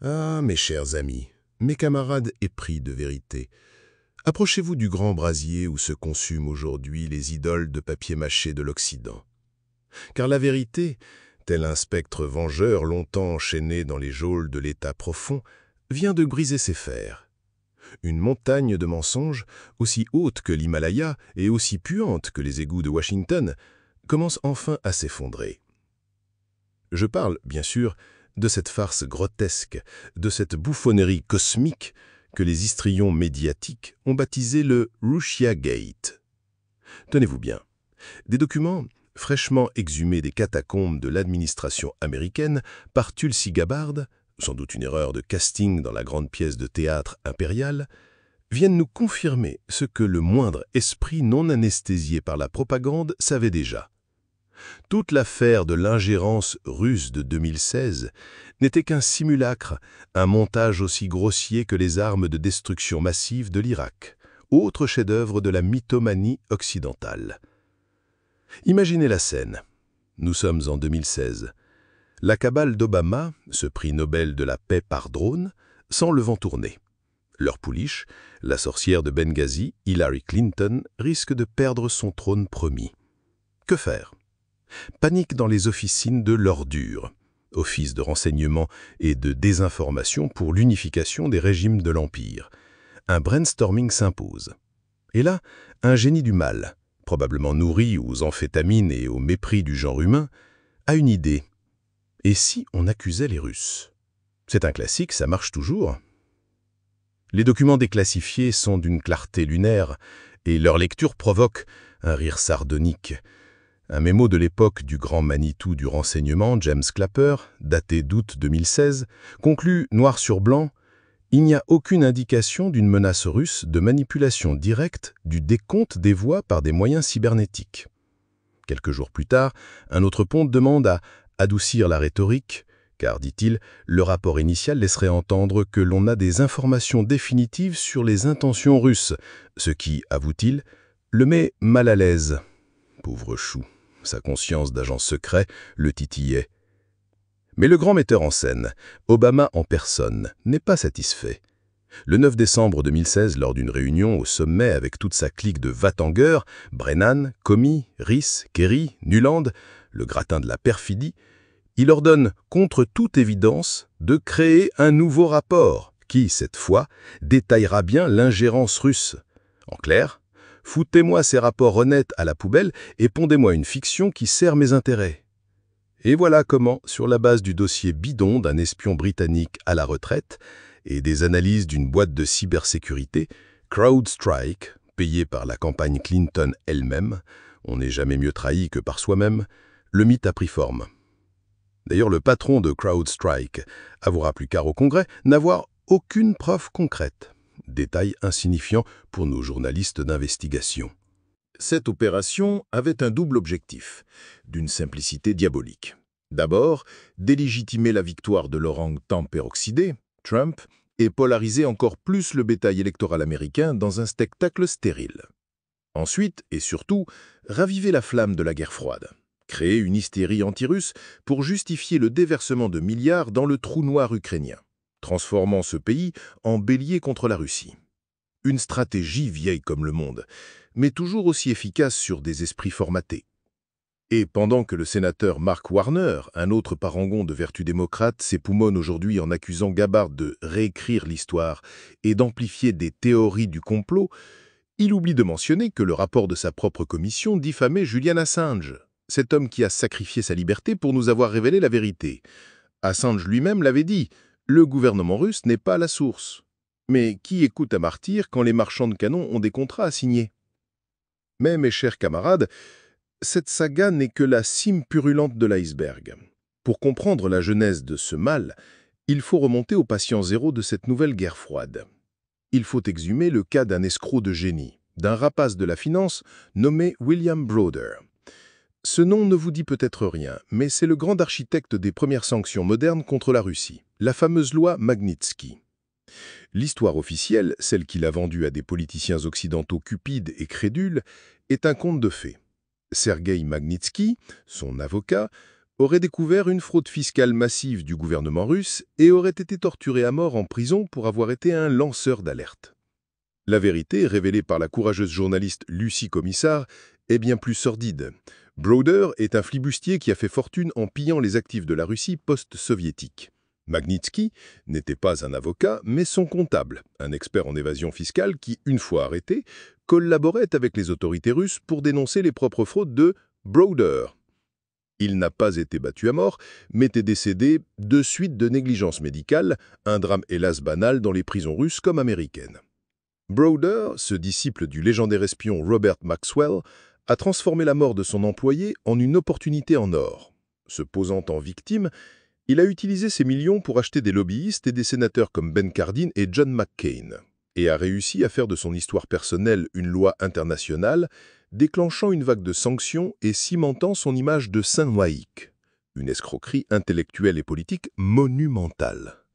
Ah, mes chers amis, mes camarades épris de vérité, approchez-vous du grand brasier où se consument aujourd'hui les idoles de papier mâché de l'Occident. Car la vérité, tel un spectre vengeur longtemps enchaîné dans les geôles de l'état profond, vient de briser ses fers. Une montagne de mensonges, aussi haute que l'Himalaya et aussi puante que les égouts de Washington, commence enfin à s'effondrer. Je parle, bien sûr, de cette farce grotesque, de cette bouffonnerie cosmique que les histrions médiatiques ont baptisé le Russia Gate. Tenez-vous bien, des documents fraîchement exhumés des catacombes de l'administration américaine par Tulsi Gabbard, sans doute une erreur de casting dans la grande pièce de théâtre impériale, viennent nous confirmer ce que le moindre esprit non anesthésié par la propagande savait déjà. Toute l'affaire de l'ingérence russe de 2016 n'était qu'un simulacre, un montage aussi grossier que les armes de destruction massive de l'Irak, autre chef-d'œuvre de la mythomanie occidentale. Imaginez la scène. Nous sommes en 2016. La cabale d'Obama, ce prix Nobel de la paix par drone, sent le vent tourner. Leur pouliche, la sorcière de Benghazi, Hillary Clinton, risque de perdre son trône promis. Que faire ? Panique dans les officines de l'ordure, office de renseignement et de désinformation pour l'unification des régimes de l'Empire. Un brainstorming s'impose. Et là, un génie du mal, probablement nourri aux amphétamines et au mépris du genre humain, a une idée. Et si on accusait les Russes ? C'est un classique, ça marche toujours. Les documents déclassifiés sont d'une clarté lunaire, et leur lecture provoque un rire sardonique. Un mémo de l'époque du grand Manitou du renseignement, James Clapper, daté d'août 2016, conclut noir sur blanc « Il n'y a aucune indication d'une menace russe de manipulation directe du décompte des voix par des moyens cybernétiques. » Quelques jours plus tard, un autre ponte demande à adoucir la rhétorique, car, dit-il, le rapport initial laisserait entendre que l'on a des informations définitives sur les intentions russes, ce qui, avoue-t-il, le met mal à l'aise. Pauvre chou. Sa conscience d'agent secret le titillait. Mais le grand metteur en scène, Obama en personne, n'est pas satisfait. Le 9 décembre 2016, lors d'une réunion au sommet avec toute sa clique de va-t-en-guerre, Brennan, Comey, Rice, Kerry, Nuland, le gratin de la perfidie, il ordonne, contre toute évidence, de créer un nouveau rapport qui, cette fois, détaillera bien l'ingérence russe. En clair, foutez-moi ces rapports honnêtes à la poubelle et pondez-moi une fiction qui sert mes intérêts. Et voilà comment, sur la base du dossier bidon d'un espion britannique à la retraite et des analyses d'une boîte de cybersécurité, CrowdStrike, payé par la campagne Clinton elle-même, on n'est jamais mieux trahi que par soi-même, le mythe a pris forme. D'ailleurs, le patron de CrowdStrike avouera plus tard au Congrès n'avoir aucune preuve concrète. Détail insignifiant pour nos journalistes d'investigation. Cette opération avait un double objectif, d'une simplicité diabolique. D'abord, délégitimer la victoire de l'orang-outan peroxydé, Trump, et polariser encore plus le bétail électoral américain dans un spectacle stérile. Ensuite, et surtout, raviver la flamme de la guerre froide. Créer une hystérie anti-russe pour justifier le déversement de milliards dans le trou noir ukrainien, transformant ce pays en bélier contre la Russie. Une stratégie vieille comme le monde, mais toujours aussi efficace sur des esprits formatés. Et pendant que le sénateur Mark Warner, un autre parangon de vertu démocrate, s'époumonne aujourd'hui en accusant Gabbard de réécrire l'histoire et d'amplifier des théories du complot, il oublie de mentionner que le rapport de sa propre commission diffamait Julian Assange, cet homme qui a sacrifié sa liberté pour nous avoir révélé la vérité. Assange lui-même l'avait dit, le gouvernement russe n'est pas la source. Mais qui écoute à martyr quand les marchands de canons ont des contrats à signer? Mais, mes chers camarades, cette saga n'est que la cime purulente de l'iceberg. Pour comprendre la genèse de ce mal, il faut remonter au patient zéro de cette nouvelle guerre froide. Il faut exhumer le cas d'un escroc de génie, d'un rapace de la finance nommé William Browder. Ce nom ne vous dit peut-être rien, mais c'est le grand architecte des premières sanctions modernes contre la Russie, la fameuse loi Magnitsky. L'histoire officielle, celle qu'il a vendue à des politiciens occidentaux cupides et crédules, est un conte de fées. Sergueï Magnitsky, son avocat, aurait découvert une fraude fiscale massive du gouvernement russe et aurait été torturé à mort en prison pour avoir été un lanceur d'alerte. La vérité, révélée par la courageuse journaliste Lucie Comissar, est bien plus sordide. Browder est un flibustier qui a fait fortune en pillant les actifs de la Russie post-soviétique. Magnitsky n'était pas un avocat, mais son comptable, un expert en évasion fiscale qui, une fois arrêté, collaborait avec les autorités russes pour dénoncer les propres fraudes de Browder. Il n'a pas été battu à mort, mais est décédé de suite de négligence médicale, un drame hélas banal dans les prisons russes comme américaines. Browder, ce disciple du légendaire espion Robert Maxwell, a transformé la mort de son employé en une opportunité en or. Se posant en victime, il a utilisé ses millions pour acheter des lobbyistes et des sénateurs comme Ben Cardin et John McCain, et a réussi à faire de son histoire personnelle une loi internationale, déclenchant une vague de sanctions et cimentant son image de saint laïque, une escroquerie intellectuelle et politique monumentale.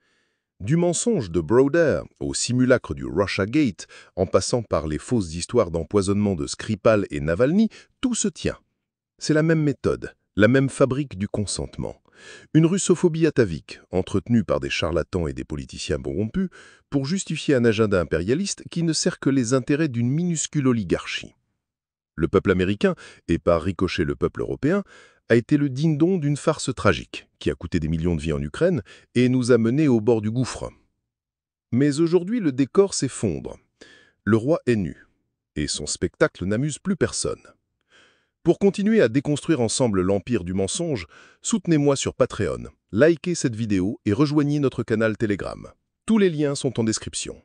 Du mensonge de Browder au simulacre du Russiagate, en passant par les fausses histoires d'empoisonnement de Skripal et Navalny, tout se tient. C'est la même méthode, la même fabrique du consentement. Une russophobie atavique, entretenue par des charlatans et des politiciens corrompus, pour justifier un agenda impérialiste qui ne sert que les intérêts d'une minuscule oligarchie. Le peuple américain, et par ricochet le peuple européen, a été le ding-dong d'une farce tragique, qui a coûté des millions de vies en Ukraine et nous a menés au bord du gouffre. Mais aujourd'hui, le décor s'effondre. Le roi est nu, et son spectacle n'amuse plus personne. Pour continuer à déconstruire ensemble l'empire du mensonge, soutenez-moi sur Patreon, likez cette vidéo et rejoignez notre canal Telegram. Tous les liens sont en description.